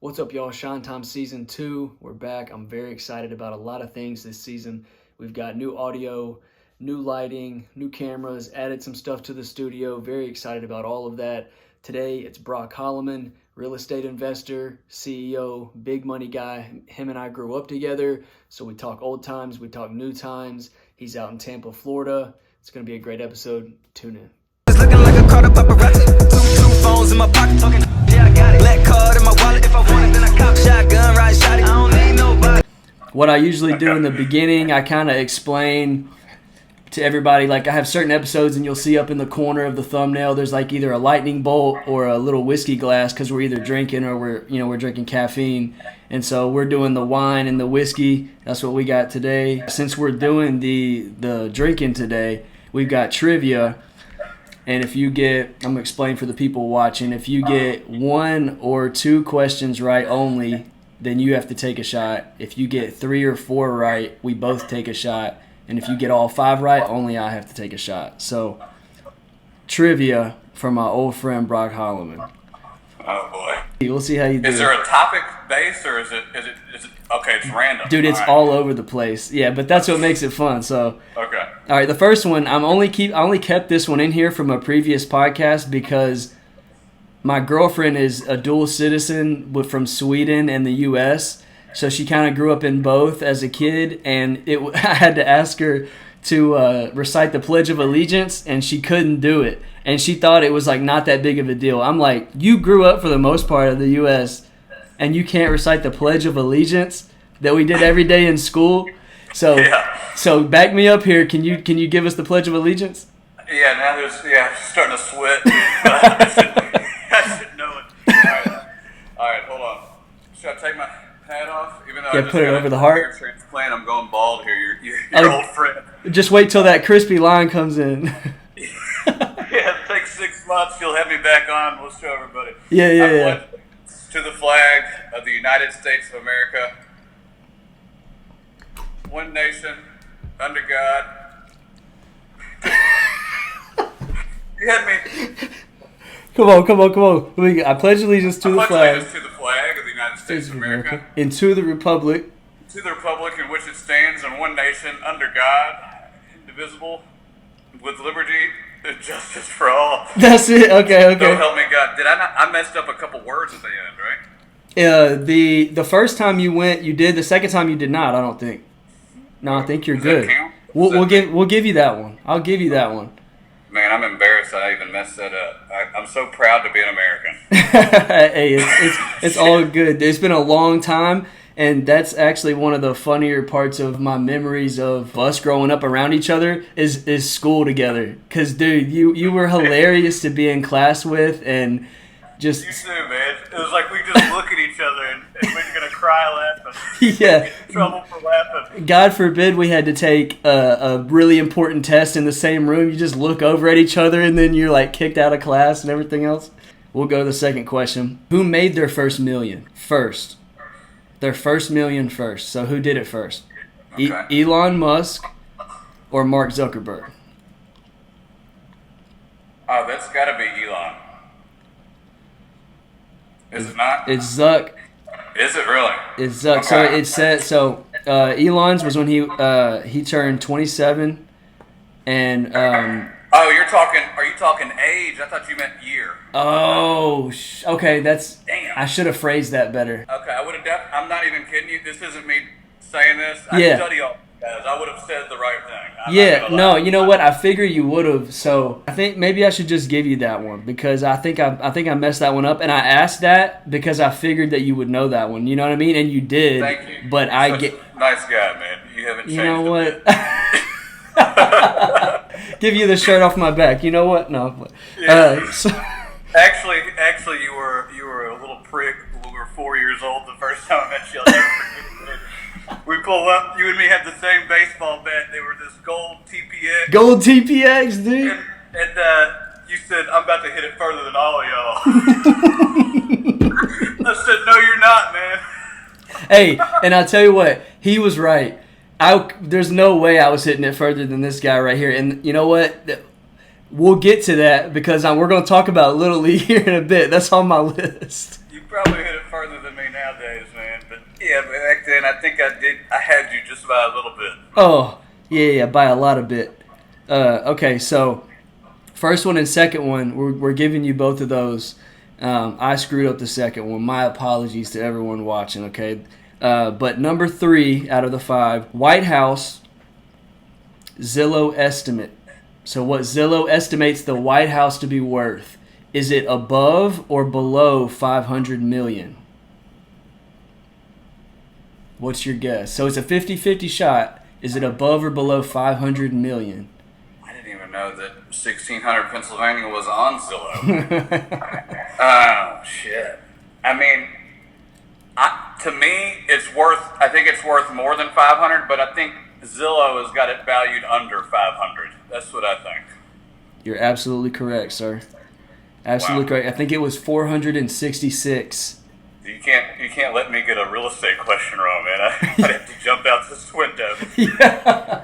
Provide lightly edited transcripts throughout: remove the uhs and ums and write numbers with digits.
What's up, y'all? Shine Time Season 2. We're back. I'm very excited about a lot of things this season. We've got new audio, new lighting, new cameras, added some stuff to the studio. Very excited about all of that. Today, it's Brock Holliman, real estate investor, CEO, big money guy. Him and I grew up together, so we talk old times, we talk new times. He's out in Tampa, Florida. It's going to be a great episode. Tune in. Looking like a card of paparazzi. Two phones in my pocket talking. Yeah, I got it. Black card in my wallet. If I want it, then I cop shotgun, ride shot it. I don't need nobody. What I usually do in the beginning, I kind of explain to everybody, like I have certain episodes and you'll see up in the corner of the thumbnail, there's like either a lightning bolt or a little whiskey glass because we're either drinking or we're drinking caffeine. And so we're doing the wine and the whiskey. That's what we got today. Since we're doing the drinking today, we've got trivia. And if you get, I'm going to explain for the people watching, if you get one or two questions right only, then you have to take a shot. If you get 3 or 4 right, we both take a shot. And if you get all 5 right, only I have to take a shot. So, trivia from my old friend Brock Holliman. Oh boy. We'll see how you do. Is there a topic base or is it okay, it's random. Dude, it's all over the place. Yeah, but that's what makes it fun. So Okay. all right, the first one, I only kept this one in here from a previous podcast because my girlfriend is a dual citizen from Sweden and the U.S., so she kind of grew up in both as a kid, and I had to ask her to recite the Pledge of Allegiance, and she couldn't do it. And she thought it was like not that big of a deal. I'm like, you grew up for the most part of the U.S., and you can't recite the Pledge of Allegiance that we did every day in school? So, Yeah. So back me up here. Can you give us the Pledge of Allegiance? Yeah, now starting to sweat. I should know it. All right, hold on. Should I take my hat off? Even though I Yeah, just put it got over a the heart. hair transplant, I'm going bald here. Your old friend. Just wait till that crispy line comes in. Yeah, it takes 6 months. You'll have me back on. We'll show everybody. Yeah. I pledge to the flag of the United States of America, one nation, under God. You had me. Come on. I pledge allegiance to the I pledge flag. allegiance to the flag of the United States of America, And to the republic. to the republic in which it stands, and one nation, under God, indivisible, with liberty and justice for all. That's it. Okay. So help me God. Did I not? I messed up a couple words at the end, right? The first time you went, you did. The second time you did not. I don't think. No, I think you're Does good. that count? We'll give you that one. I'll give you that one. Man, I'm embarrassed I even messed that up. I'm so proud to be an American. Hey, it's all good. It's been a long time, and that's actually one of the funnier parts of my memories of us growing up around each other is school together. Cause dude, you were hilarious to be in class with, and just You too, man. It was like we just look at each other and we're gonna cry laughing. yeah. Get in trouble for laughing. God forbid we had to take a really important test in the same room. You just look over at each other and then you're like kicked out of class and everything else. We'll go to the second question. Who made their first million first? Their first million first. So who did it first? Okay. Elon Musk or Mark Zuckerberg? Oh, that's gotta be Elon. Is it not? It's Zuck. Is it really? It's Zuck. So Okay. it said so. Elon's was when he turned 27, and Oh, are you talking age? I thought you meant year. okay. That's Damn. I should have phrased that better. Okay, I would have I'm not even kidding you. This isn't me saying this. Yeah. I study all guys. I would have said the right thing. I'm not Yeah, gonna no, lie. you know what? I figure you would have. So I think maybe I should just give you that one because I think I messed that one up, and I asked that because I figured that you would know that one. You know what I mean? And you did. Thank you. But You're I such get. a nice guy, man. You haven't changed. You know a what? bit. Give you the shirt off my back. You know what? No. Yeah. So, Actually, you were a little prick when we were 4 years old the first time I met you. I'll never forget it. We pull up. You and me have the same baseball bat. They were this gold TPX. gold TPX, dude. And you said, "I'm about to hit it further than all of y'all." I said, "No, you're not, man." Hey, and I'll tell you what, he was right. There's no way I was hitting it further than this guy right here. And you know what? We'll get to that because we're going to talk about Little League here in a bit. That's on my list. You probably hit it further than me nowadays, man. But yeah, back then I think I had you just by a little bit. Oh, yeah, by a lot of bit. Okay, so first one and second one, we're giving you both of those. I screwed up the second one. My apologies to everyone watching, okay? But number 3 out of the 5, White House Zillow estimate. So what Zillow estimates the White House to be worth. Is it above or below $500 million? What's your guess? So it's a 50-50 shot. Is it above or below $500 million? I didn't even know that 1600 Pennsylvania was on Zillow. Oh, shit. I mean, to me, I think it's worth more than 500, but I think Zillow has got it valued under 500. That's what I think. You're absolutely correct, sir. Absolutely correct. I think it was 466. You can't let me get a real estate question wrong, man. I'd have to jump out this window. Yeah.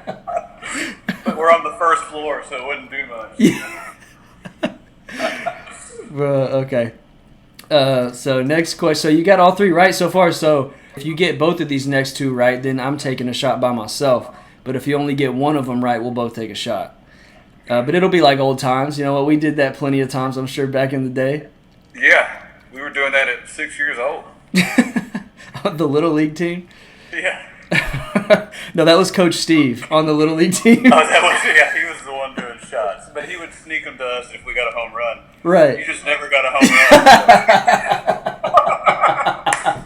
But we're on the first floor, so it wouldn't do much. Yeah. Okay. So next question. So you got all 3 right so far. So if you get both of these next 2 right, then I'm taking a shot by myself. But if you only get one of them right, we'll both take a shot. But it'll be like old times. You know what? We did that plenty of times, I'm sure, back in the day. Yeah. We were doing that at 6 years old. The Little League team? Yeah. No, that was Coach Steve on the Little League team. He was the one doing shots. But he would sneak them to us if we got a home run. Right. You just never got a home run.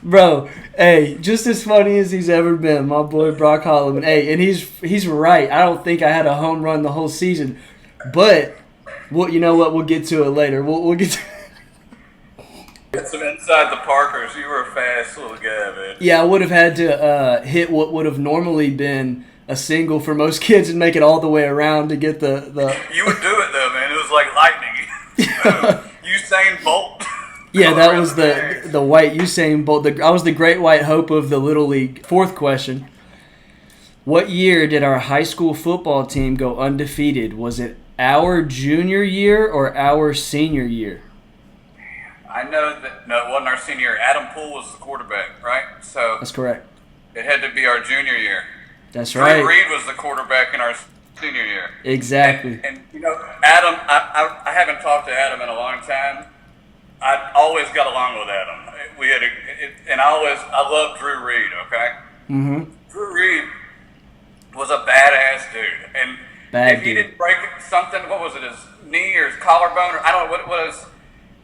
Bro, hey, just as funny as he's ever been, my boy Brock Holliman. Hey, and he's right. I don't think I had a home run the whole season. But, you know what? We'll get to it later. We'll get to Get some inside the Parkers. You were a fast little guy, man. Yeah, I would have had to hit what would have normally been a single for most kids and make it all the way around to get the... You would do it, though, man. It was like lightning. Usain Bolt. Yeah, that was the white Usain Bolt. I was the great white hope of the Little League. 4th question. What year did our high school football team go undefeated? Was it our junior year or our senior year? I know that, no, it wasn't our senior year. Adam Poole was the quarterback, right? So That's correct. It had to be our junior year. That's right. Drew Reed was the quarterback in our senior year. Exactly. And you know, Adam, I haven't talked to Adam in a long time. I always got along with Adam. I loved Drew Reed, okay? Mm-hmm. Drew Reed was a badass dude. And if he didn't break something, what was it, his knee or his collarbone, or I don't know what it was,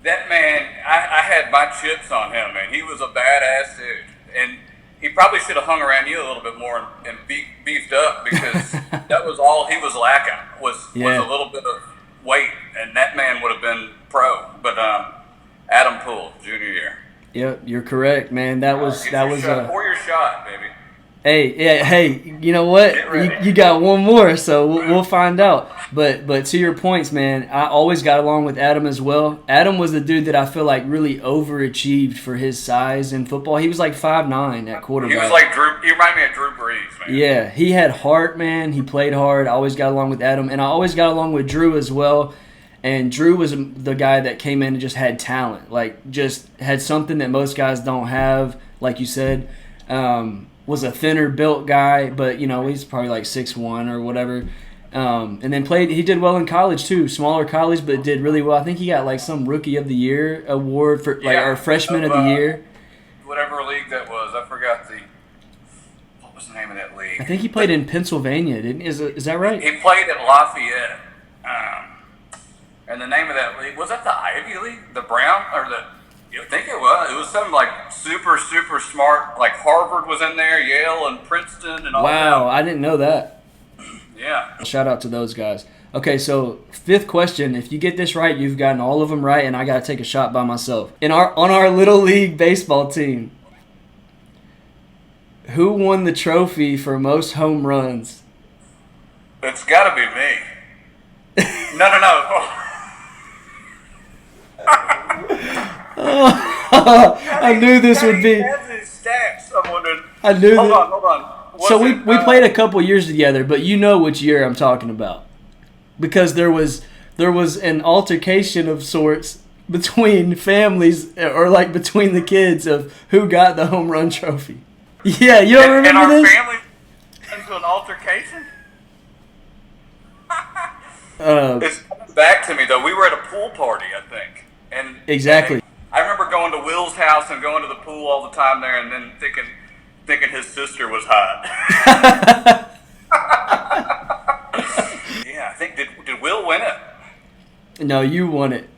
that man, I had my chips on him, man. He was a badass dude. And he probably should have hung around you a little bit more and beefed up, because that was all he was lacking, was a little bit of weight, and that man would have been pro. But Adam Poole, junior year. Yep, you're correct, man. That was a 4-year shot, baby. Hey, you know what? You got one more, so we'll find out. But to your points, man, I always got along with Adam as well. Adam was the dude that I feel like really overachieved for his size in football. He was like 5'9" at quarterback. He was like Drew. He reminded me of Drew Brees, man. Yeah, he had heart, man. He played hard. I always got along with Adam, and I always got along with Drew as well. And Drew was the guy that came in and just had talent, like just had something that most guys don't have, like you said. Was a thinner built guy, but you know, he's probably like 6'1" or whatever. And then he did well in college too, smaller college, but did really well. I think he got like some Rookie of the Year award for or Freshman of the Year. Whatever league that was, I forgot what was the name of that league? I think he played in Pennsylvania, didn't he? Is that right? He played at Lafayette. And the name of that league, was that the Ivy League? The Brown or the... I think it was. It was something like super, super smart. Like Harvard was in there, Yale and Princeton and all that. Wow, I didn't know that. Yeah. Shout out to those guys. Okay, so 5th question. If you get this right, you've gotten all of them right, and I got to take a shot by myself. On our Little League baseball team, who won the trophy for most home runs? It's got to be me. No. I knew this would be. I'm wondering. I knew. Hold on. So we played a couple years together, but you know which year I'm talking about, because there was an altercation of sorts between families or like between the kids of who got the home run trophy. Yeah, you don't remember and our this? family into an altercation. It's coming back to me though. We were at a pool party, I think, and Exactly. I remember going to Will's house and going to the pool all the time there, and then thinking his sister was hot. Yeah, I think did Will win it? No, you won it.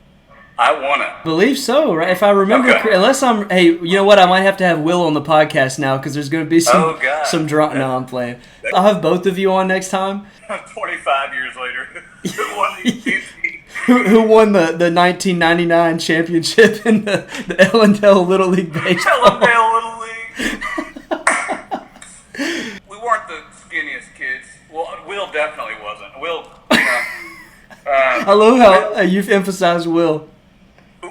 I won it. Believe so, right? If I remember, Okay. unless I'm, hey, you know what? I might have to have Will on the podcast now because there's going to be some drama. No, I'm playing. I'll have both of you on next time. 25 years later, who won the UTC? Who won the 1999 championship in the Ellendale Little League baseball? Ellendale Little League. We weren't the skinniest kids. Well, Will definitely wasn't. Will, I love how you've emphasized Will.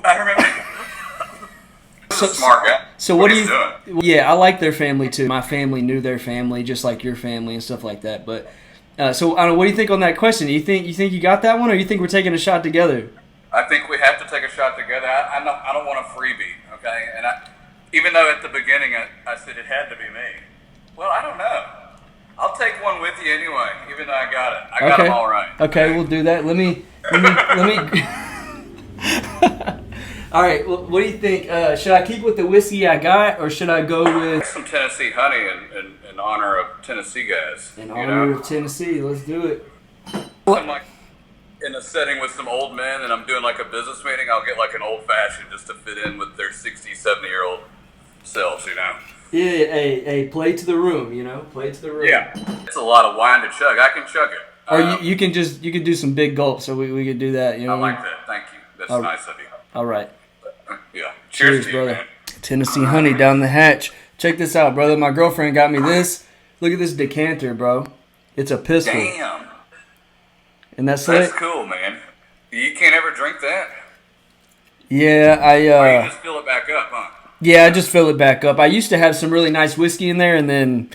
I remember. So, Smart guy. So what do you? doing? Yeah, I like their family too. My family knew their family, just like your family and stuff like that. But so I don't know, what do you think on that question? You think you got that one, or you think we're taking a shot together? I think we have to take a shot together. I don't want a freebie, okay? And even though at the beginning I said it had to be me. Well, I don't know. I'll take one with you anyway, even though I got it. I got them all right. Okay, we'll do that. Let me. All right. Well, what do you think? Should I keep with the whiskey I got, or should I go with Some Tennessee honey in honor of Tennessee guys. in honor of Tennessee? Let's do it. I'm like in a setting with some old men, and I'm doing like a business meeting. I'll get like an old fashioned just to fit in with their 60, 70-year-old selves, you know. Yeah, hey, play to the room, play to the room. Yeah, it's a lot of wine to chug. I can chug it. Or you can do some big gulps, so we could do that. I like that. Thank you. That's nice of you. All right. Yeah. Cheers, to you, brother. man. Tennessee honey down the hatch. Check this out, brother. My girlfriend got me this. Look at this decanter, bro. It's a pistol. Damn. And that's That's it. cool, man. You can't ever drink that. Yeah, Or you just fill it back up, huh? I just fill it back up. I used to have some really nice whiskey in there, and then,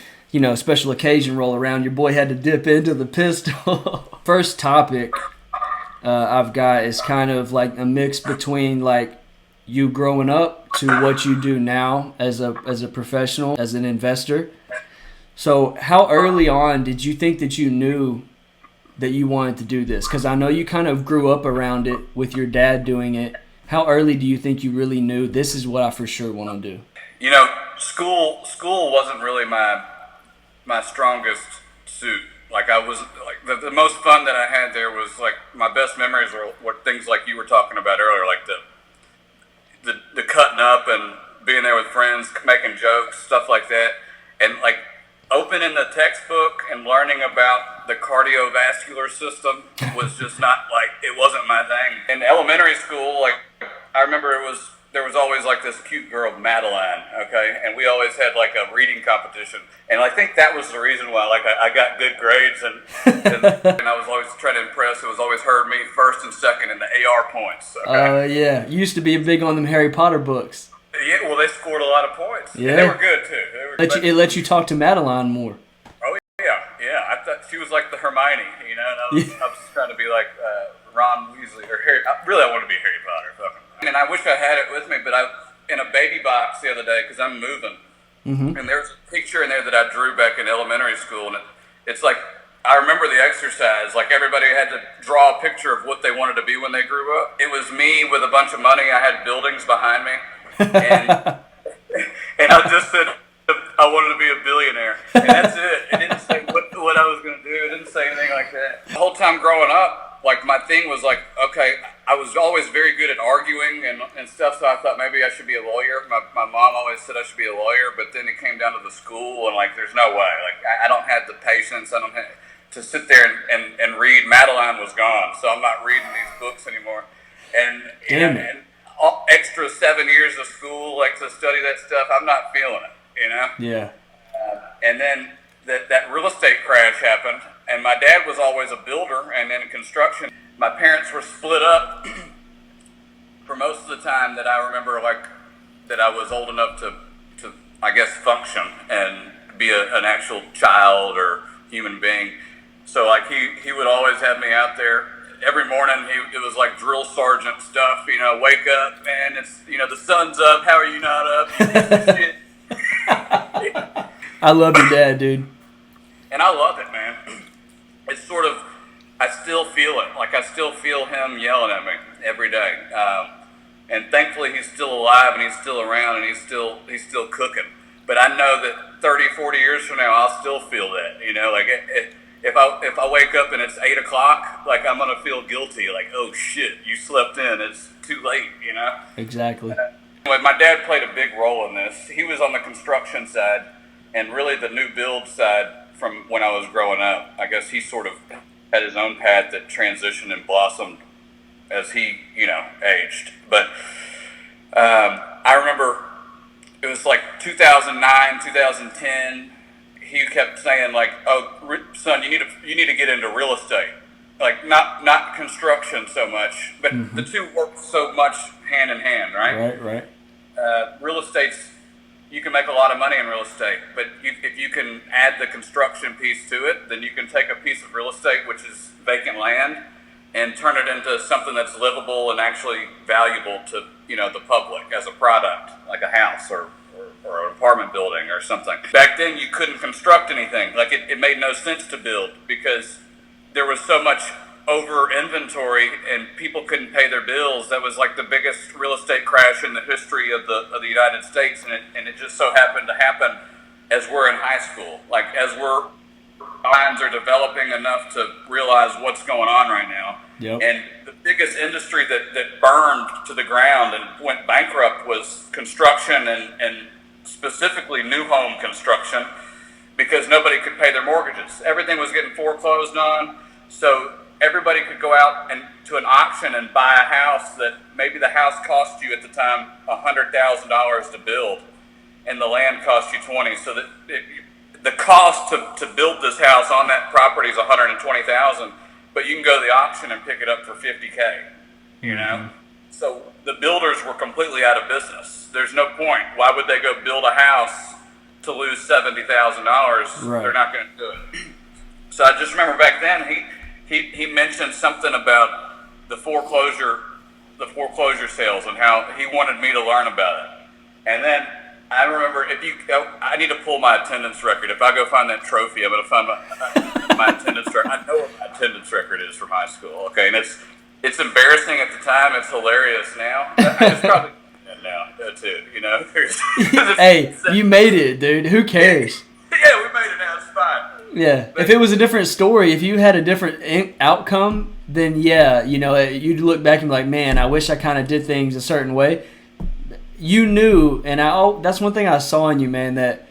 special occasion roll around. Your boy had to dip into the pistol. First topic I've got is kind of like a mix between like you growing up to what you do now as a professional, as an investor. So how early on did you think that you knew that you wanted to do this? Because I know you kind of grew up around it with your dad doing it. How early do you think you really knew this is what I for sure want to do? School wasn't really my strongest suit. Like I was like the most fun that I had there was like my best memories were things like you were talking about earlier, like the cutting up and being there with friends, making jokes, stuff like that, and like opening the textbook and learning about the cardiovascular system was just not like, it wasn't my thing. In elementary school, like I remember there was always like this cute girl, Madeline, okay? And we always had like a reading competition. And I think that was the reason why like I got good grades and I was always trying to impress. It was always her, me, first and second in the AR points. Okay? Yeah. You used to be big on them Harry Potter books. Yeah, well, they scored a lot of points. Yeah. And they were good too. It let you talk to Madeline more. Oh yeah. I thought she was like the Hermione, and I was trying to be like Ron Weasley or Harry. I wanted to be Harry Potter. And I wish I had it with me, but I in a baby box the other day because I'm moving, and there's a picture in there that I drew back in elementary school, and it's like I remember the exercise. Like everybody had to draw a picture of what they wanted to be when they grew up. It was me with a bunch of money. I had buildings behind me, and I just said I wanted to be a billionaire, and that's it. It didn't say what I was going to do. It didn't say anything like that. The whole time growing up, like my thing was like, okay, I was always very good at arguing and stuff, so I thought maybe I should be a lawyer. My mom always said I should be a lawyer, but then it came down to the school, and like there's no way. Like I don't have the patience. I don't have to sit there and read. Madeline was gone, so I'm not reading these books anymore. And extra 7 years of school, like to study that stuff, I'm not feeling it. Yeah. And then that real estate crash happened, and my dad was always a builder and in construction. My parents were split up for most of the time that I remember, like that I was old enough to I guess function and be an actual child or human being. So like he would always have me out there every morning it was like drill sergeant stuff. Wake up, man. It's the sun's up. How are you not up? You piece of shit. I love your dad, dude. And I love it, man. It's sort of, I still feel it. Like I still feel him yelling at me every day. And thankfully he's still alive and he's still around and he's still cooking. But I know that 30, 40 years from now, I'll still feel that. Like if I wake up and it's 8 o'clock, like I'm gonna feel guilty. Like, oh shit, you slept in. It's too late. Exactly. Anyway, my dad played a big role in this. He was on the construction side and really the new build side from when I was growing up. I guess he sort of had his own path that transitioned and blossomed as he, aged. But I remember it was like 2009, 2010. He kept saying like, "Oh, son, you need to get into real estate." Like not construction so much, but the two work so much hand in hand, right? Right. Real estate's, you can make a lot of money in real estate, but if you can add the construction piece to it, then you can take a piece of real estate, which is vacant land, and turn it into something that's livable and actually valuable to the public as a product, like a house or an apartment building or something. Back then, you couldn't construct anything. Like it made no sense to build because there was so much over inventory and people couldn't pay their bills. That was like the biggest real estate crash in the history of the United States, and it just so happened to happen as we're in high school. Like as our minds are developing enough to realize what's going on right now. Yep. And the biggest industry that burned to the ground and went bankrupt was construction and specifically new home construction, because nobody could pay their mortgages. Everything was getting foreclosed on, so everybody could go out and to an auction and buy a house that maybe the house cost you at the time $100,000 to build, and the land cost you $20,000. So that the cost to build this house on that property is $120,000, but you can go to the auction and pick it up for $50,000. So the builders were completely out of business. There's no point. Why would they go build a house to lose $70,000? Right. They're not going to do it. So I just remember back then he mentioned something about the foreclosure sales and how he wanted me to learn about it. And then I remember I need to pull my attendance record. If I go find that trophy, I'm going to find my attendance record. I know what my attendance record is from high school. Okay, and it's embarrassing at the time. It's hilarious now. It's probably now too. Hey, you made it, dude. Who cares? Yeah, we made it now. It's fine. Yeah. If it was a different story, if you had a different outcome, then yeah, you'd look back and be like, man, I wish I kind of did things a certain way. You knew, and that's one thing I saw in you, man, that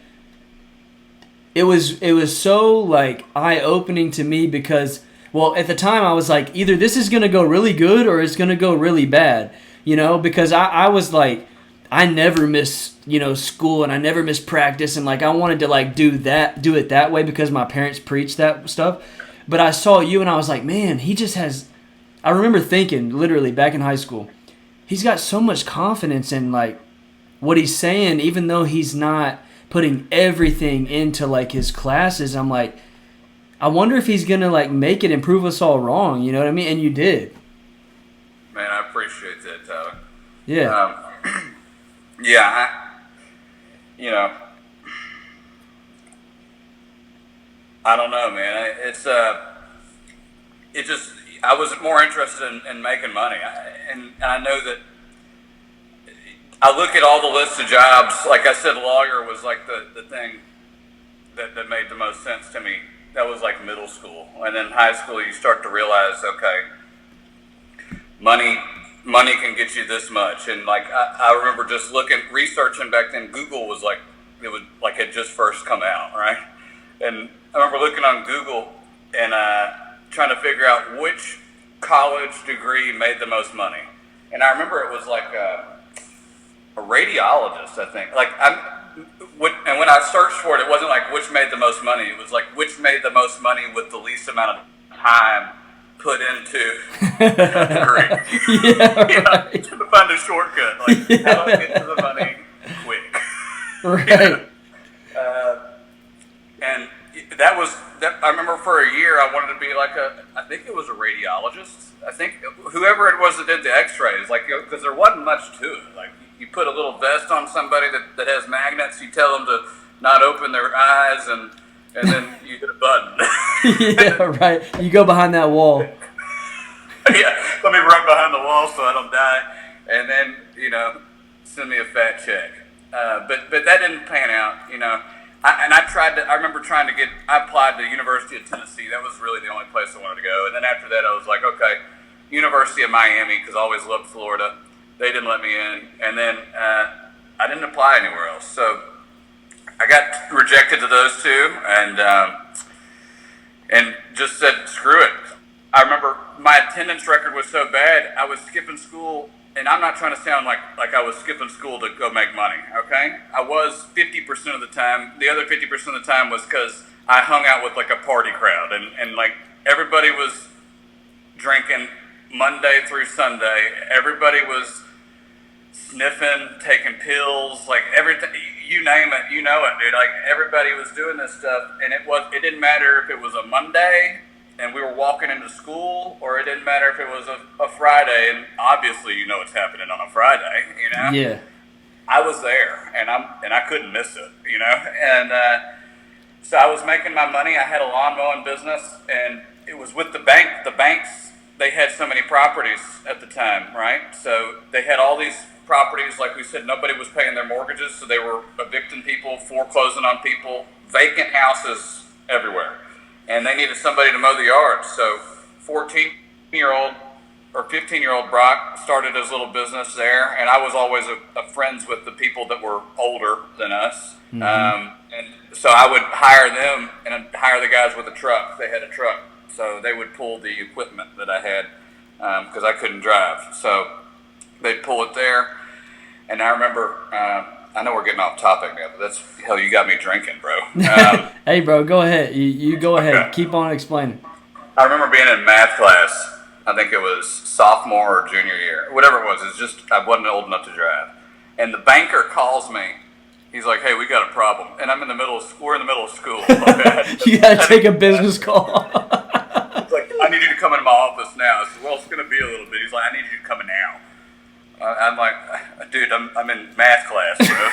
it was so like eye-opening to me because, well, at the time I was like, either this is going to go really good or it's going to go really bad, because I was like, I never missed, school and I never missed practice, and like I wanted to like do it that way because my parents preached that stuff. But I saw you and I was like, man, he just has, I remember thinking literally back in high school, he's got so much confidence in like what he's saying, even though he's not putting everything into like his classes. I'm like, I wonder if he's gonna like make it and prove us all wrong. You know what I mean? And you did. Man, I appreciate that, Tyler. Yeah. I don't know, man. It's it just, I was more interested in making money, and I know that I look at all the lists of jobs. Like I said, lawyer was like the thing that made the most sense to me. That was like middle school, and then high school. You start to realize, okay, money can get you this much. And like I remember just researching back then. Google was like, it was like had just first come out, right? And I remember looking on Google and trying to figure out which college degree made the most money. And I remember it was like a radiologist, I think. And when I searched for it, it wasn't like which made the most money. It was like which made the most money with the least amount of time put into a degree. Yeah, right. To find a shortcut. Like, how do I get to the money quick? Right. And that. I remember for a year I wanted to be like I think it was a radiologist. I think whoever it was that did the X-rays, like, because there wasn't much to it. Like, you put a little vest on somebody that has magnets. You tell them to not open their eyes, and then you hit a button. Yeah, right. You go behind that wall. Yeah, let me run behind the wall so I don't die, and then send me a fat check. But that didn't pan out. I remember trying to I applied to the University of Tennessee. That was really the only place I wanted to go. And then after that, I was like, okay, University of Miami, because I always loved Florida. They didn't let me in. And then I didn't apply anywhere else. So I got rejected to those two, and just said, screw it. I remember my attendance record was so bad, I was skipping school. And I'm not trying to sound like I was skipping school to go make money, okay? I was 50% of the time. The other 50% of the time was because I hung out with like a party crowd. And like everybody was drinking Monday through Sunday. Everybody was sniffing, taking pills, like everything. You name it, you know it, dude. Like everybody was doing this stuff. And it didn't matter if it was a Monday and we were walking into school, or it didn't matter if it was a Friday, and obviously you know what's happening on a Friday, Yeah. I was there, and I couldn't miss it, and so I was making my money. I had a lawn mowing business, and it was with the bank. The banks, they had so many properties at the time, right? So they had all these properties, like we said, nobody was paying their mortgages, so they were evicting people, foreclosing on people, vacant houses everywhere. And they needed somebody to mow the yard. So 14-year-old or 15-year-old Brock started his little business there. And I was always friends with the people that were older than us. Mm-hmm. And so I would hire them and hire the guys with a truck. They had a truck. So they would pull the equipment that I had because I couldn't drive. So they'd pull it there. And I remember... I know we're getting off topic now, but hell, you got me drinking, bro. Hey, bro, go ahead. You go ahead. Okay. Keep on explaining. I remember being in math class. I think it was sophomore or junior year, whatever it was. It's just I wasn't old enough to drive, and the banker calls me. He's like, "Hey, we got a problem," and I'm in the middle of school. We're in the middle of school. Okay? You gotta take a business call. He's like, "I need you to come into my office now." I said, "Well, it's gonna be a little bit." He's like, "I need you to come in now." I'm like, dude, I'm in math class, bro.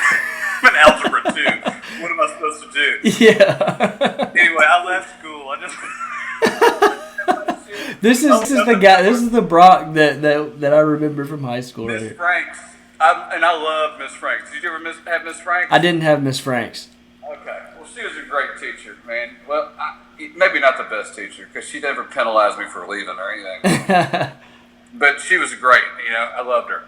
I'm in algebra 2. What am I supposed to do? Yeah. Anyway, I left school. This is the Brock that I remember from high school. Miss Franks. I love Miss Franks. Did you ever have Miss Franks? I didn't have Miss Franks. Okay. Well, she was a great teacher, man. Well, maybe not the best teacher because she never penalized me for leaving or anything. But she was great. I loved her.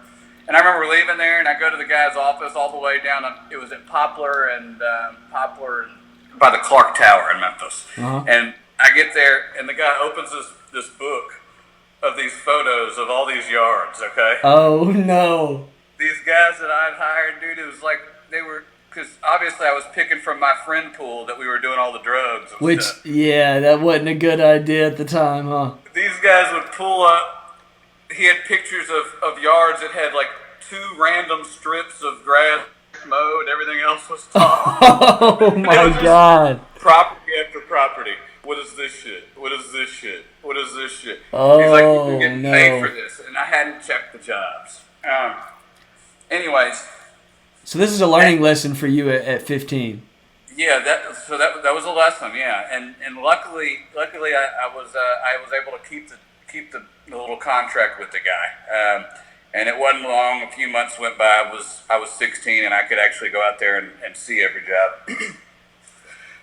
And I remember leaving there, and I go to the guy's office all the way down. It was at Poplar and by the Clark Tower in Memphis. Uh-huh. And I get there, and the guy opens this book of these photos of all these yards. Okay. Oh no. These guys that I'd hired, dude, it was like they were because obviously I was picking from my friend pool that we were doing all the drugs. And stuff. Yeah, that wasn't a good idea at the time, huh? These guys would pull up. He had pictures of yards that had like 2 random strips of grass mowed. Everything else was tall. Oh my God. Property after property. What is this shit? What is this shit? What is this shit? Oh, he's like, you're getting paid for this. And I hadn't checked the jobs. Anyways. So this is a learning lesson for you at 15. Yeah, that was a lesson, yeah. And luckily I was able to keep the little contract with the guy, and it wasn't long. A few months went by. I was 16, and I could actually go out there and see every job.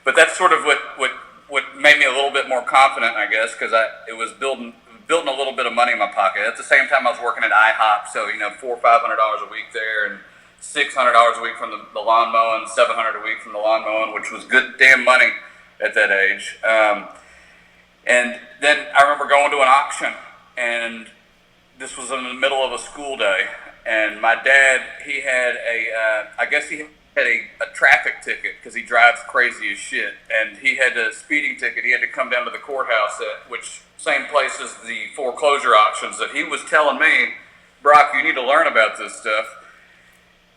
But that's sort of what made me a little bit more confident, I guess, because it was building a little bit of money in my pocket. At the same time, I was working at IHOP, so $400 or $500 a week there, and $600 a week from the lawn mowing, $700 a week from the lawn mowing, which was good damn money at that age. And then I remember going to an auction, and this was in the middle of a school day, and my dad, he had I guess he had a traffic ticket because he drives crazy as shit, and he had a speeding ticket. He had to come down to the courthouse which same place as the foreclosure auctions that he was telling me, Brock, you need to learn about this stuff.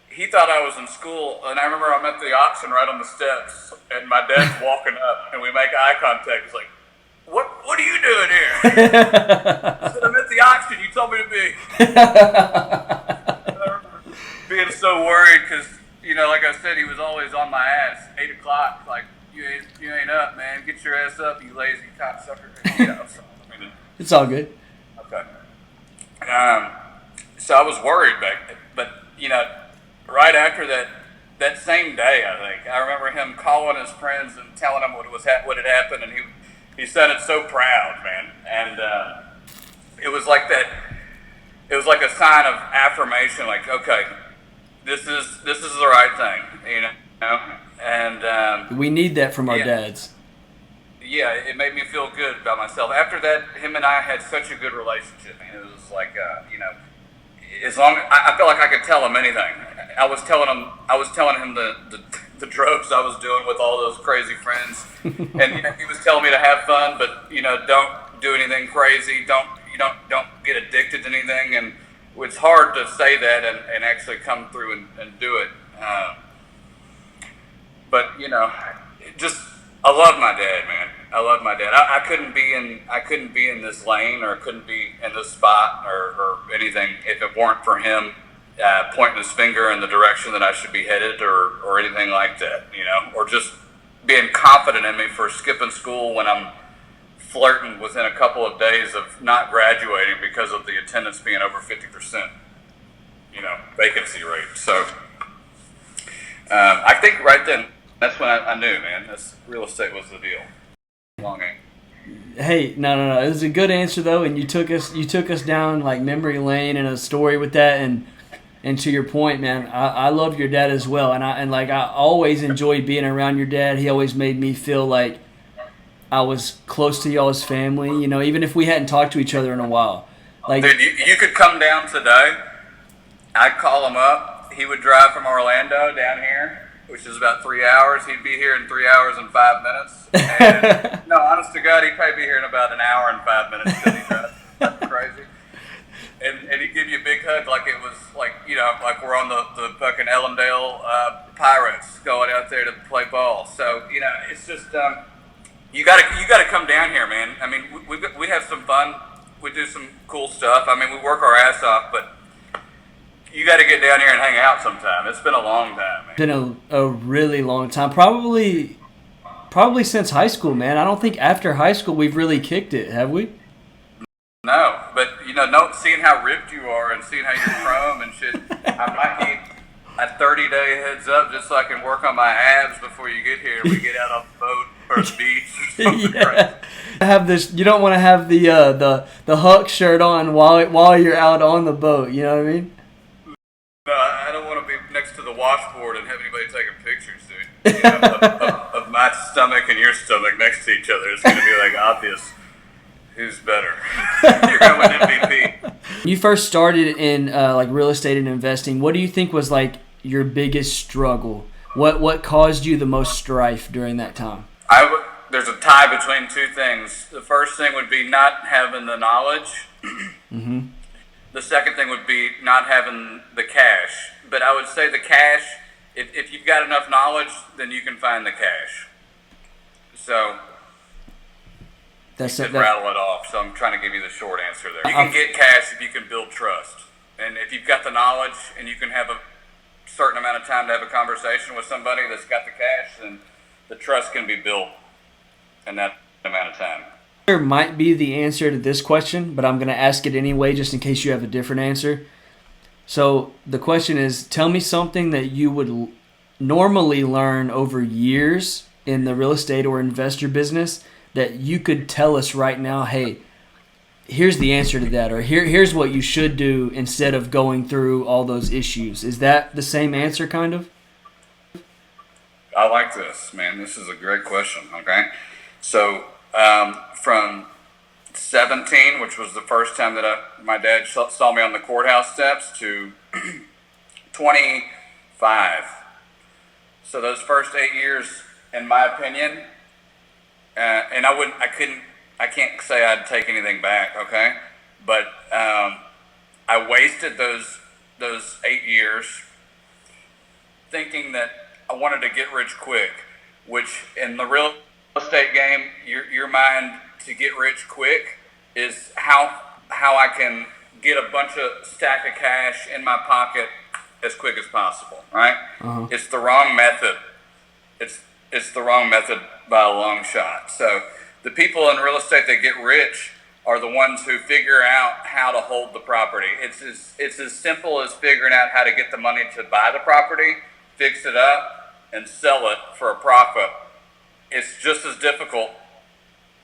He thought I was in school, and I remember I'm at the auction right on the steps, and my dad's walking up, and we make eye contact. He's like, What are you doing here? I said, I'm at the auction. You told me to be. I remember being so worried because, like I said, he was always on my ass. 8 o'clock, like, you ain't up, man. Get your ass up, you lazy cocksucker. So, It's all good. Okay. So I was worried, but right after that same day, I think I remember him calling his friends and telling them what had happened, and he sounded so proud, man. And it was like that. It was like a sign of affirmation, like, okay, this is the right thing, And We need that from our dads. Yeah, it made me feel good about myself. After that, him and I had such a good relationship. And it was like, as long I felt like I could tell him anything. I was telling him the drugs I was doing with all those crazy friends, and he was telling me to have fun, but don't do anything crazy. Don't get addicted to anything. And it's hard to say that and actually come through and do it. But just I love my dad, man. I love my dad. I couldn't be in this lane, or couldn't be in this spot or anything if it weren't for him pointing his finger in the direction that I should be headed, or anything like that, or just being confident in me for skipping school when I'm flirting within a couple of days of not graduating because of the attendance being over 50%, vacancy rate. So I think right then, that's when I knew, man, this real estate was the deal. Hey, no. It was a good answer though, and you took us down like memory lane and a story with that, and to your point, man, I love your dad as well, and I always enjoyed being around your dad. He always made me feel like I was close to y'all's family, even if we hadn't talked to each other in a while. Like, dude, you could come down today. I'd call him up. He would drive from Orlando down here, which is about 3 hours. He'd be here in 3 hours and 5 minutes. And, no, honest to God, he'd probably be here in about an hour and 5 minutes because he drives. That's crazy. And he'd give you a big hug like it was like we're on the fucking Ellendale Pirates going out there to play ball. So it's just you gotta come down here, man. I mean, we have some fun. We do some cool stuff. I mean, we work our ass off, but you got to get down here and hang out sometime. It's been a long time, man. It's been a really long time. Probably since high school, man. I don't think after high school we've really kicked it, have we? No, but seeing how ripped you are and seeing how you're chrome and shit, I might need a 30-day heads up just so I can work on my abs before you get here. We get out on the boat or the beach or something crazy. Have this. You don't want to have the Huck shirt on while you're out on the boat. You know what I mean? No, I don't want to be next to the washboard and have anybody taking pictures, dude. Of my stomach and your stomach next to each other. It's going to be like obvious who's better. You're going to win MVP. When you first started in like real estate and investing, what do you think was like your biggest struggle? What caused you the most strife during that time? There's a tie between two things. The first thing would be not having the knowledge. Mm-hmm. The second thing would be not having the cash. But I would say the cash, if you've got enough knowledge, then you can find the cash. So you can rattle it off. So I'm trying to give you the short answer there. You can get cash if you can build trust. And if you've got the knowledge and you can have a certain amount of time to have a conversation with somebody that's got the cash, then the trust can be built in that amount of time. Might be the answer to this question, but I'm going to ask it anyway just in case you have a different answer. So the question is, tell me something that you would normally learn over years in the real estate or investor business that you could tell us right now, hey, here's the answer to that, or here's what you should do instead of going through all those issues. Is that the same answer, kind of? I like this, man. This is a great question, okay? So from 17, which was the first time that my dad saw me on the courthouse steps, to 25. So those first 8 years, in my opinion, and I can't say I'd take anything back, okay? But I wasted those 8 years thinking that I wanted to get rich quick, which in the real estate game, your mind to get rich quick is how I can get a bunch of stack of cash in my pocket as quick as possible, right? It's the wrong method. It's the wrong method by a long shot. So the people in real estate that get rich are the ones who figure out how to hold the property. It's as simple as figuring out how to get the money to buy the property, fix it up, and sell it for a profit. It's just as difficult,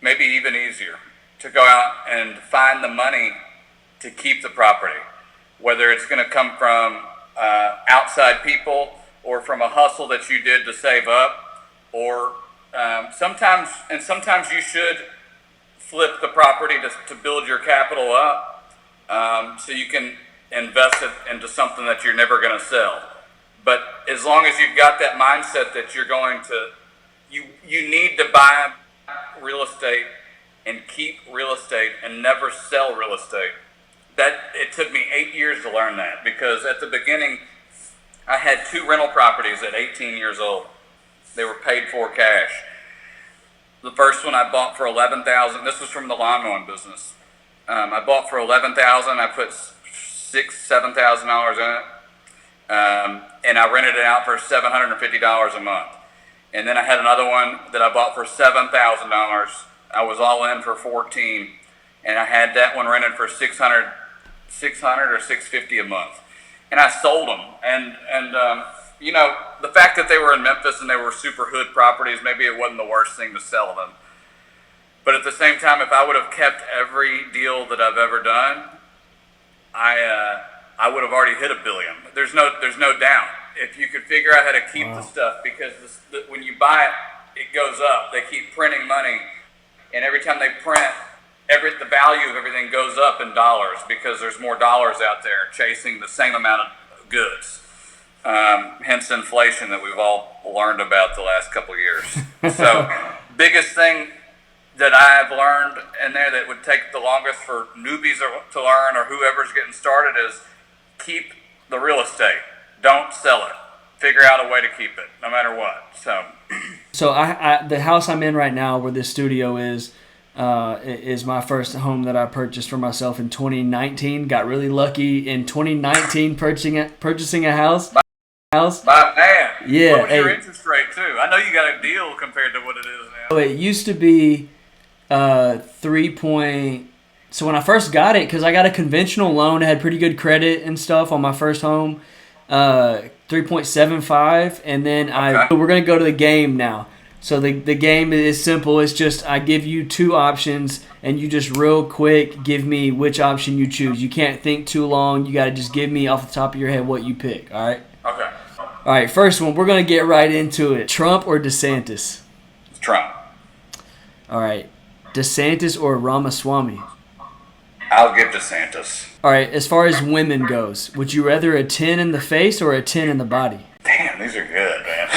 maybe even easier, to go out and find the money to keep the property, whether it's going to come from outside people or from a hustle that you did to save up, or sometimes you should flip the property to build your capital up, so you can invest it into something that you're never going to sell. But as long as you've got that mindset that you're going to, you need to buy real estate and keep real estate and never sell real estate. That it took me 8 years to learn that, because at the beginning I had 2 rental properties at 18 years old. They were paid for cash. The first one I bought for $11,000. This was from the lawn mowing business. I bought for $11,000. I put $7,000 in it, and I rented it out for $750 a month. And then I had another one that I bought for $7,000. I was all in for $14,000, and I had that one rented for $600 or $650 a month. And I sold them. And you know, the fact that they were in Memphis and they were super hood properties, maybe it wasn't the worst thing to sell them. But at the same time, if I would have kept every deal that I've ever done, I would have already hit $1 billion. There's no doubt. If you could figure out how to keep the stuff, because when you buy it, it goes up. They keep printing money, and every time they print, the value of everything goes up in dollars, because there's more dollars out there chasing the same amount of goods. Hence inflation that we've all learned about the last couple of years. So biggest thing that I've learned in there that would take the longest for newbies to learn, or whoever's getting started, is keep the real estate. Don't sell it. Figure out a way to keep it, no matter what. So I the house I'm in right now, where this studio is my first home that I purchased for myself in 2019. Got really lucky in 2019 purchasing a house. Man, yeah. What was your interest rate too? I know you got a deal compared to what it is now. So it used to be 3 So when I first got it, because I got a conventional loan, I had pretty good credit and stuff on my first home, 3.75, and then we're gonna go to the game now. So the game is simple. It's just I give you 2 options, and you just real quick give me which option you choose. You can't think too long. You got to just give me off the top of your head what you pick, all right? Okay. All right, first one. We're going to get right into it. Trump or DeSantis? Trump. All right. DeSantis or Ramaswamy? I'll give DeSantis. All right, as far as women goes, would you rather a 10 in the face or a 10 in the body? Damn, these are good, man.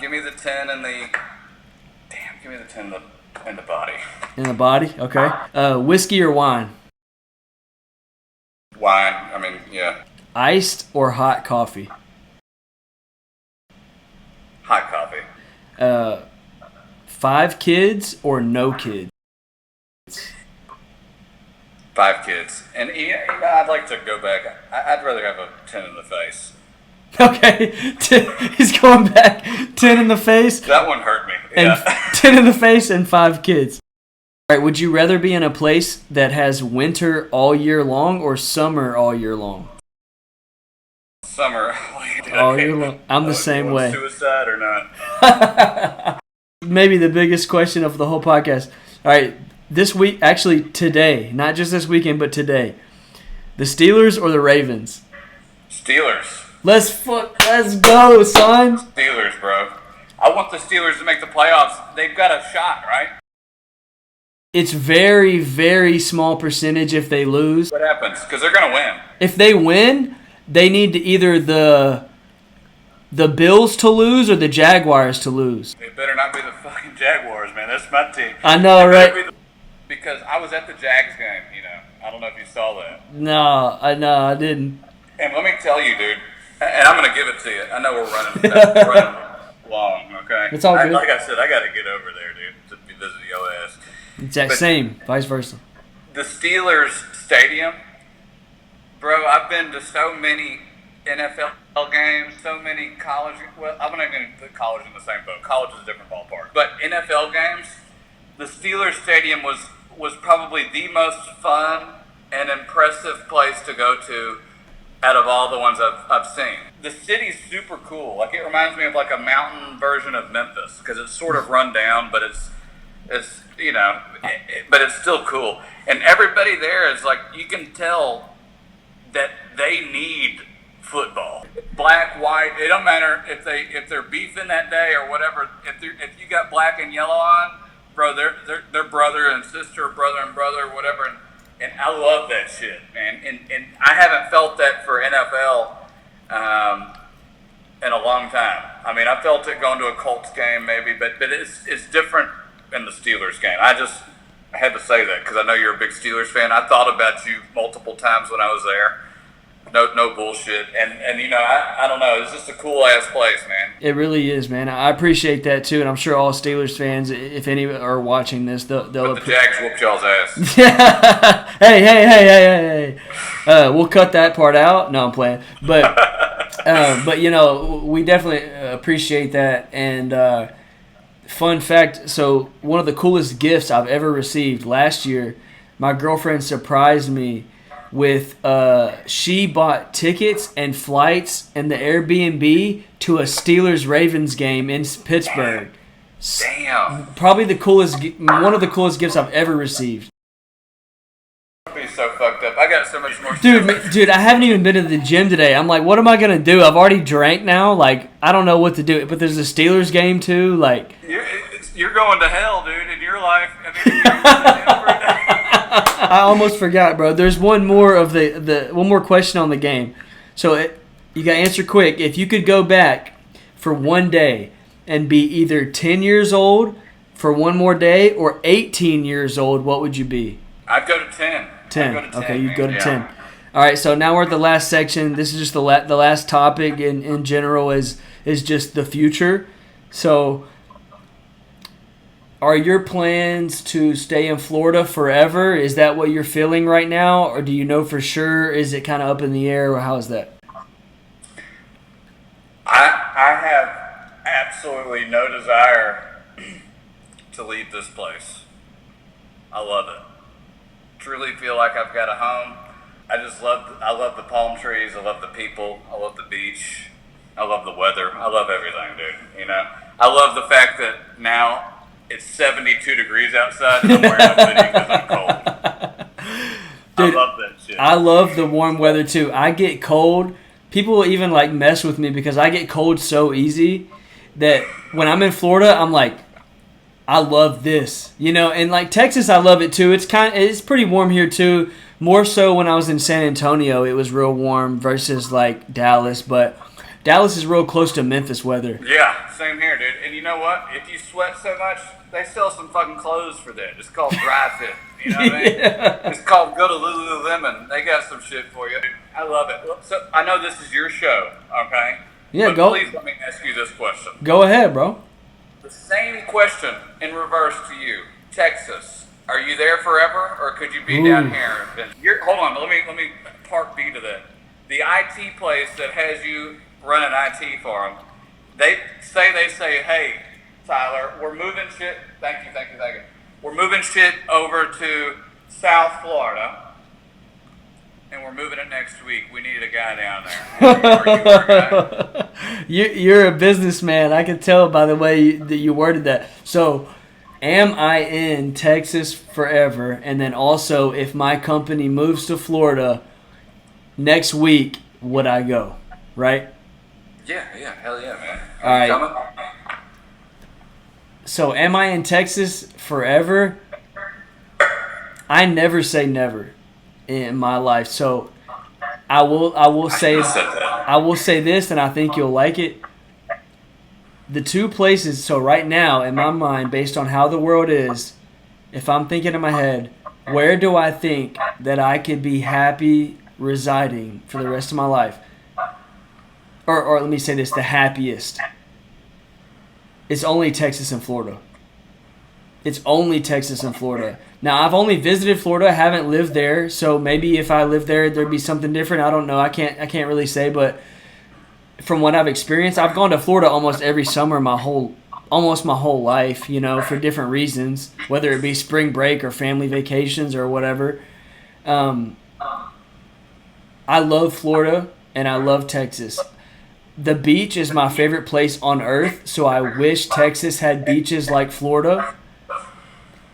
Give me the 10 in the... Damn, give me the 10 in the body. In the body? Okay. Whiskey or wine? Wine. I mean, yeah. Iced or hot coffee? Hot coffee. 5 kids or no kids? 5 kids. And I'd like to go back. I'd rather have a 10 in the face. Okay. He's going back. 10 in the face. That one hurt me. And Yeah. 10 in the face and 5 kids. All right. Would you rather be in a place that has winter all year long or summer all year long? Summer. All year long. I'm the same way. Suicide or not? Maybe the biggest question of the whole podcast. All right. This week, actually today, not just this weekend, but today. The Steelers or the Ravens? Steelers. Let's go, son. Steelers, bro. I want the Steelers to make the playoffs. They've got a shot, right? It's very, very small percentage if they lose. What happens? Because they're going to win. If they win, they need to either the Bills to lose or the Jaguars to lose. It better not be the fucking Jaguars, man. That's my team. I know, right? Because I was at the Jags game, I don't know if you saw that. No, I didn't. And let me tell you, dude, and I'm going to give it to you. I know we're running long, okay? It's all good. Like I said, I got to get over there, dude, your ass. Exact But same, vice versa. the Steelers stadium, bro, I've been to so many NFL games, so many college. Well, I'm not going to put college in the same boat. College is a different ballpark. But NFL games, the Steelers stadium was probably the most fun and impressive place to go to out of all the ones I've seen. The city's super cool. Like, it reminds me of like a mountain version of Memphis because it's sort of run down, but it's but it's still cool. And everybody there is like, you can tell that they need football. Black, white, it don't matter if they're beefing that day or whatever. If you got black and yellow on, bro, they're brother and sister, brother and brother, whatever. And I love that shit, man. And I haven't felt that for NFL in a long time. I mean, I felt it going to a Colts game maybe, but it's different in the Steelers game. I had to say that because I know you're a big Steelers fan. I thought about you multiple times when I was there. No bullshit. And I don't know. It's just a cool ass place, man. It really is, man. I appreciate that too, and I'm sure all Steelers fans, if any are watching this, they'll But the Jags whooped y'all's ass. hey. We'll cut that part out. No, I'm playing. But we definitely appreciate that. And fun fact, so one of the coolest gifts I've ever received last year, my girlfriend surprised me with she bought tickets and flights and the Airbnb to a Steelers-Ravens game in Pittsburgh. Damn. Probably one of the coolest gifts I've ever received. I'd be so fucked up. I got so much more Dude, I haven't even been to the gym today. I'm like, what am I going to do? I've already drank now. Like, I don't know what to do. But there's a Steelers game, too. Like, You're going to hell, dude, in your life. I almost forgot, bro. There's one more of one more question on the game. So you got to answer quick. If you could go back for one day and be either 10 years old for one more day or 18 years old, what would you be? I'd go to 10. 10. I'd go to 10, Okay, you'd go to man. 10. All right, so now we're at the last section. This is just the last topic in general is just the future. So are your plans to stay in Florida forever? Is that what you're feeling right now? Or do you know for sure? Is it kind of up in the air? Or how is that? I have absolutely no desire to leave this place. I love it. Truly feel like I've got a home. I love the palm trees. I love the people. I love the beach. I love the weather. I love everything, dude. I love the fact that now it's 72 degrees outside and I'm wearing a hoodie because I'm cold. Dude, I love that shit. I love the warm weather too. I get cold. People even like mess with me because I get cold so easy that when I'm in Florida, I'm like, I love this, and like Texas, I love it too. It's pretty warm here too. More so when I was in San Antonio, it was real warm versus like Dallas, but Dallas is real close to Memphis weather. Yeah, same here, dude. And you know what? If you sweat so much, they sell some fucking clothes for that. It's called dry fit. You know what I mean? Yeah. It's called go to Lululemon. They got some shit for you. I love it. So I know this is your show, okay? Yeah, but go. Please let me ask you this question. Go ahead, bro. The same question in reverse to you. Texas, are you there forever, or could you be down here? Hold on, let me part B to that. The IT place that has you running IT for them, they say, hey, Tyler, we're moving shit. Thank you. We're moving shit over to South Florida, and we're moving it next week. We need a guy down there. Are you our guy? You're a businessman. I can tell by the way that you worded that. So, am I in Texas forever? And then also, if my company moves to Florida next week, would I go? Right? Yeah, hell yeah, man. All right. So, am I in Texas forever? I never say never in my life. So, I will say this, and I think you'll like it. The two places. So right now, in my mind, based on how the world is, if I'm thinking in my head, where do I think that I could be happy residing for the rest of my life? Or let me say this, the happiest. It's only Texas and Florida. It's only Texas and Florida. Now, I've only visited Florida. I haven't lived there, so maybe if I lived there, there'd be something different. I don't know. I can't really say, but from what I've experienced, I've gone to Florida almost every summer almost my whole life, for different reasons, whether it be spring break or family vacations or whatever. I love Florida and I love Texas. The beach is my favorite place on earth, so I wish Texas had beaches like Florida.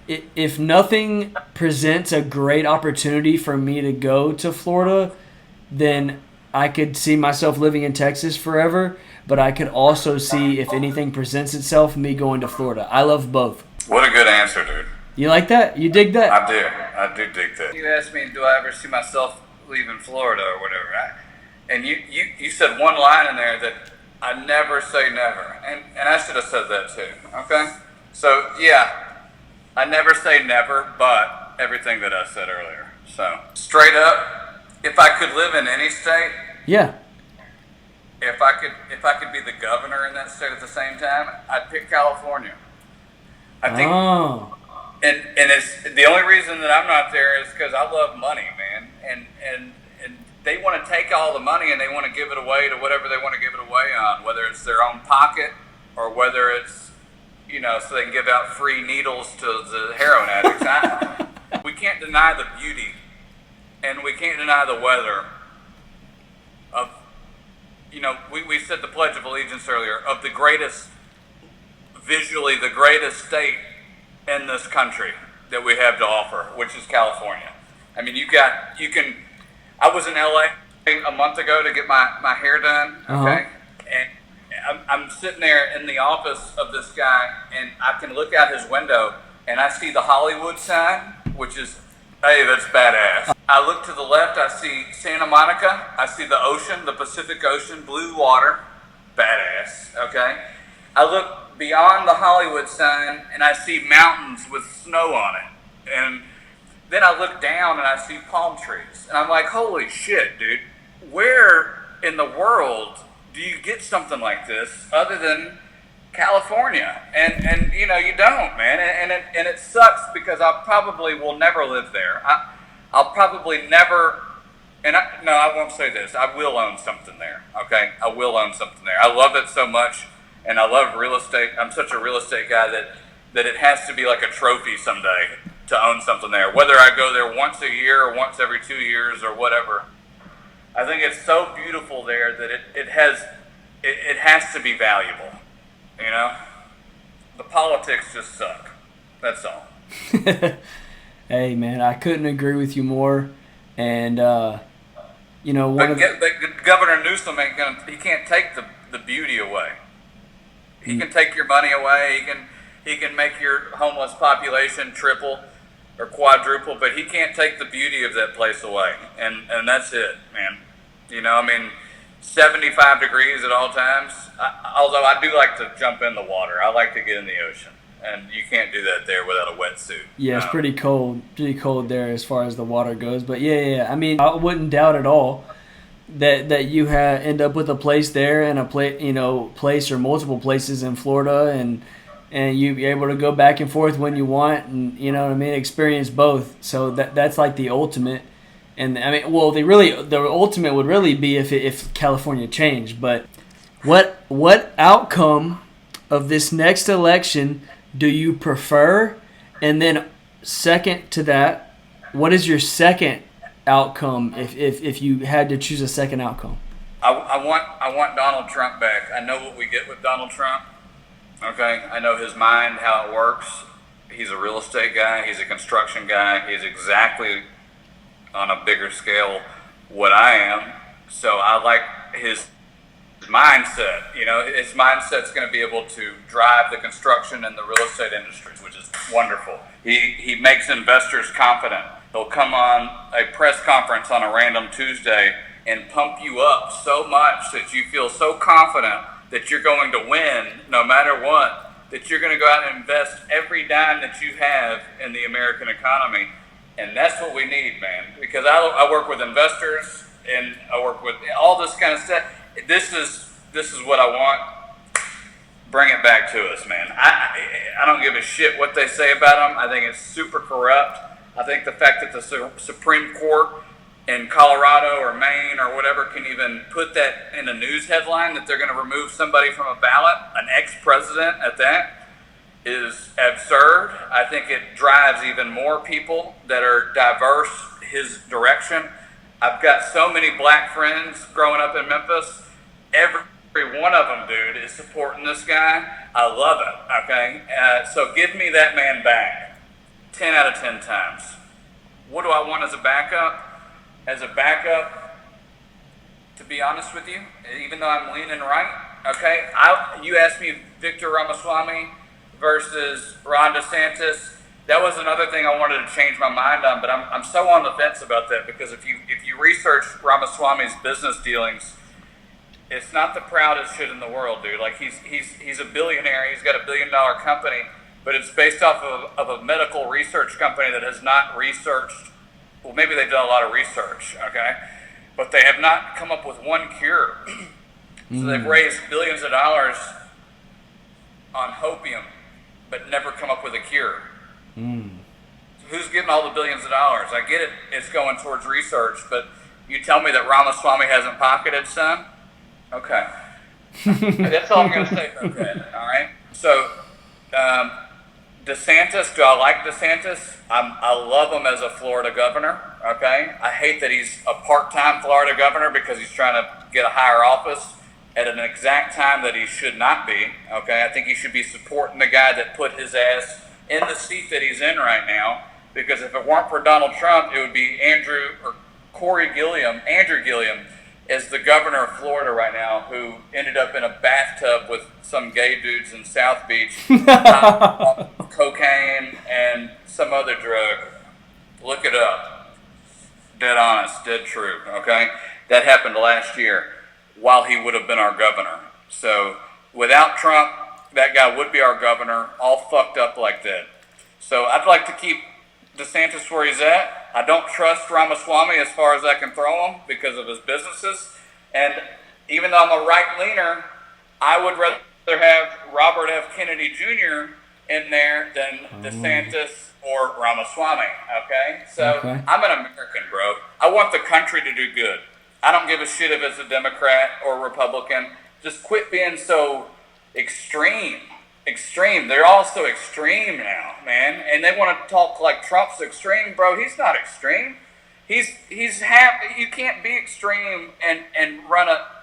If nothing presents a great opportunity for me to go to Florida, then I could see myself living in Texas forever, but I could also see, if anything presents itself, me going to Florida. I love both. What a good answer, dude. You like that? You dig that? I do dig that. You asked me, do I ever see myself leaving Florida or whatever, right? And you said one line in there that I never say never. And I should have said that too, okay? So, yeah, I never say never, but everything that I said earlier. So, straight up, if I could live in any state, yeah. If I could be the governor in that state at the same time, I'd pick California. I think, and it's the only reason that I'm not there is because I love money, man, and they want to take all the money and they want to give it away to whatever they want to give it away on, whether it's their own pocket or whether it's so they can give out free needles to the heroin addicts. We can't deny the beauty, and we can't deny the weather of. We said the Pledge of Allegiance earlier, of visually the greatest state in this country that we have to offer, which is California. I mean, I was in LA a month ago to get my hair done, okay? And I'm sitting there in the office of this guy, and I can look out his window, and I see the Hollywood sign, which is, hey, that's badass. I look to the left, I see Santa Monica, I see the ocean, the Pacific Ocean, blue water, badass, okay? I look beyond the Hollywood sign, and I see mountains with snow on it. And then I look down, and I see palm trees. And I'm like, holy shit, dude, where in the world do you get something like this other than California? And you don't, man. And it sucks because I probably will never live there. I'll probably never, I won't say this. I will own something there, okay? I will own something there. I love it so much, and I love real estate. I'm such a real estate guy that it has to be like a trophy someday to own something there. Whether I go there once a year or once every 2 years or whatever, I think it's so beautiful there that it has to be valuable, The politics just suck. That's all. Hey, man, I couldn't agree with you more. And, but Governor Newsom he can't take the beauty away. He can take your money away. He can make your homeless population triple or quadruple, but he can't take the beauty of that place away. And that's it, man. 75 degrees at all times. Although I do like to jump in the water. I like to get in the ocean. And you can't do that there without a wetsuit. Yeah, it's pretty cold there as far as the water goes. But yeah. I mean, I wouldn't doubt at all that you end up with a place there and a place or multiple places in Florida, and you be able to go back and forth when you want, and experience both. So that's like the ultimate. And I mean, well, the ultimate would really be if California changed. But what outcome of this next election do you prefer? And then second to that, what is your second outcome if you had to choose a second outcome? I want Donald Trump back. I know what we get with Donald Trump. Okay, I know his mind, how it works. He's a real estate guy. He's a construction guy. He's exactly on a bigger scale what I am. So I like his mindset. His mindset's going to be able to drive the construction and the real estate industries, which is wonderful. He makes investors confident. He'll come on a press conference on a random Tuesday and pump you up so much that you feel so confident that you're going to win no matter what, that you're going to go out and invest every dime that you have in the American economy. And that's what we need, man, because I work with investors and I work with all this kind of stuff. This is what I want. bring it back to us, man. I don't give a shit what they say about him. I think it's super corrupt. I think the fact that the Supreme Court in Colorado or Maine or whatever can even put that in a news headline that they're going to remove somebody from a ballot, an ex-president at that, is absurd. I think it drives even more people that are diverse his direction. I've got so many black friends growing up in Memphis. Every one of them, dude, is supporting this guy. I love it, okay? So give me that man back 10 out of 10 times. What do I want as a backup? As a backup, to be honest with you, even though I'm leaning right, okay? You asked me Victor Ramaswamy versus Ron DeSantis. That was another thing I wanted to change my mind on, but I'm so on the fence about that because if you research Ramaswamy's business dealings, it's not the proudest shit in the world, dude. Like he's a billionaire. He's got $1 billion company, but it's based off of a medical research company that has not researched. Well, maybe they've done a lot of research, okay, but they have not come up with one cure. So they've raised billions of dollars on hopium, but never come up with a cure. So who's getting all the billions of dollars? I get it. It's going towards research, but you tell me that Ramaswamy hasn't pocketed some? Okay. That's all I'm going to say about that, all right? So, DeSantis, do I like DeSantis? I love him as a Florida governor, okay? I hate that he's a part-time Florida governor because he's trying to get a higher office at an exact time that he should not be, okay? I think he should be supporting the guy that put his ass in the seat that he's in right now, because if it weren't for Donald Trump, it would be Andrew Gilliam is the governor of Florida right now, who ended up in a bathtub with some gay dudes in South Beach, cocaine and some other drug. Look it up. Dead honest, dead true, okay? That happened last year while he would have been our governor. So without Trump, that guy would be our governor, all fucked up like that. So I'd like to keep DeSantis where he's at. I don't trust Ramaswamy as far as I can throw him because of his businesses. And even though I'm a right-leaner, I would rather have Robert F. Kennedy Jr. in there than DeSantis or Ramaswamy, okay? So I'm an American, bro. I want the country to do good. I don't give a shit if it's a Democrat or Republican. Just quit being so extreme. They're all so extreme now, man, and they want to talk like Trump's extreme, bro. He's not extreme. He's happy. You can't be extreme and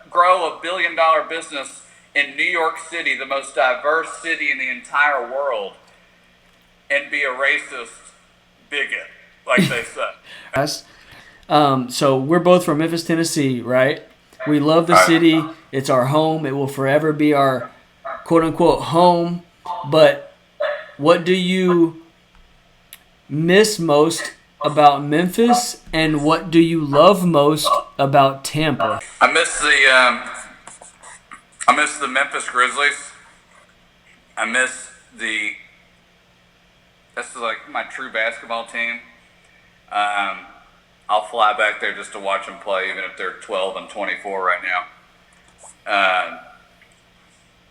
grow $1 billion business in New York City, the most diverse city in the entire world, and be a racist bigot, like they say. So we're both from Memphis, Tennessee, right? We love the city. It's our home. It will forever be our quote-unquote home, but what do you miss most about Memphis, and what do you love most about Tampa? I miss the Memphis Grizzlies. That's like my true basketball team. I'll fly back there just to watch them play, even if they're 12 and 24 right now.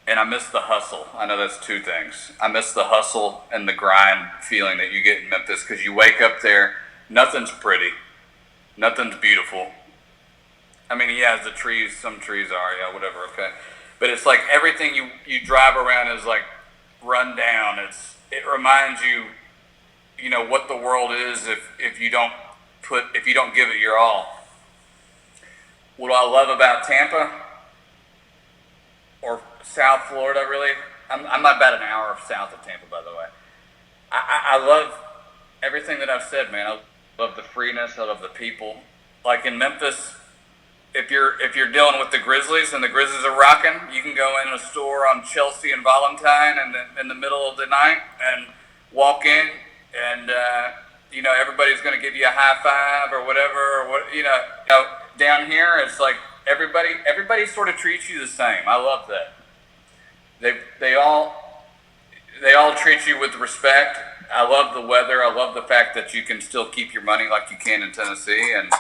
And I miss the hustle. I know that's two things. I miss the hustle and the grind feeling that you get in Memphis, because you wake up there, nothing's pretty, nothing's beautiful. I mean, yeah, the trees, some trees are, yeah, whatever, okay. But it's like everything you drive around is like run down. It reminds you, you know, what the world is if you don't give it your all. What I love about Tampa, or South Florida, really. I'm about an hour south of Tampa, by the way. I love everything that I've said, man. I love the freeness. I love the people. Like in Memphis, if you're dealing with the Grizzlies and the Grizzlies are rocking, you can go in a store on Chelsea and Valentine and in the middle of the night and walk in, and you know, everybody's going to give you a high five or whatever. Or what, you know, down here it's like everybody sort of treats you the same. I love that. They all treat you with respect. I love the weather. I love the fact that you can still keep your money like you can in Tennessee, and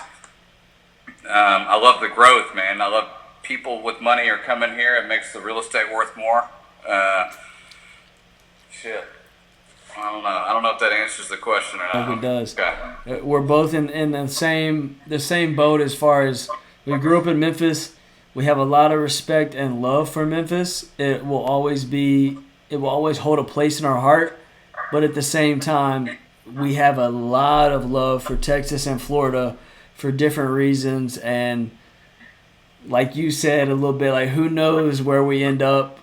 I love the growth, man. I love people with money are coming here. It makes the real estate worth more. Shit. I don't know. I don't know if that answers the question or not. It does. Okay. We're both in the same boat as far as we grew up in Memphis. We have a lot of respect and love for Memphis. It will always hold a place in our heart. But at the same time, we have a lot of love for Texas and Florida for different reasons. And like you said a little bit, like who knows where we end up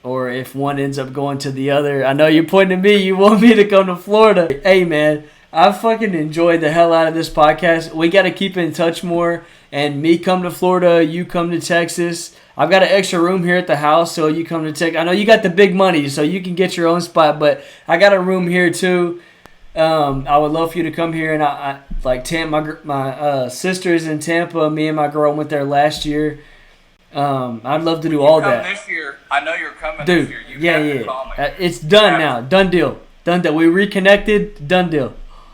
or if one ends up going to the other. I know you're pointing at me. You want me to come to Florida. Hey, man, I fucking enjoyed the hell out of this podcast. We got to keep in touch more. And me come to Florida, you come to Texas. I've got an extra room here at the house, so you come to Texas. I know you got the big money, so you can get your own spot, but I got a room here too. I would love for you to come here, and I like my sister's in Tampa. Me and my girl went there last year. I'd love to do all that. This year, I know you're coming Dude, this year. You have to call me. It's done now. Done deal. We reconnected. Done deal.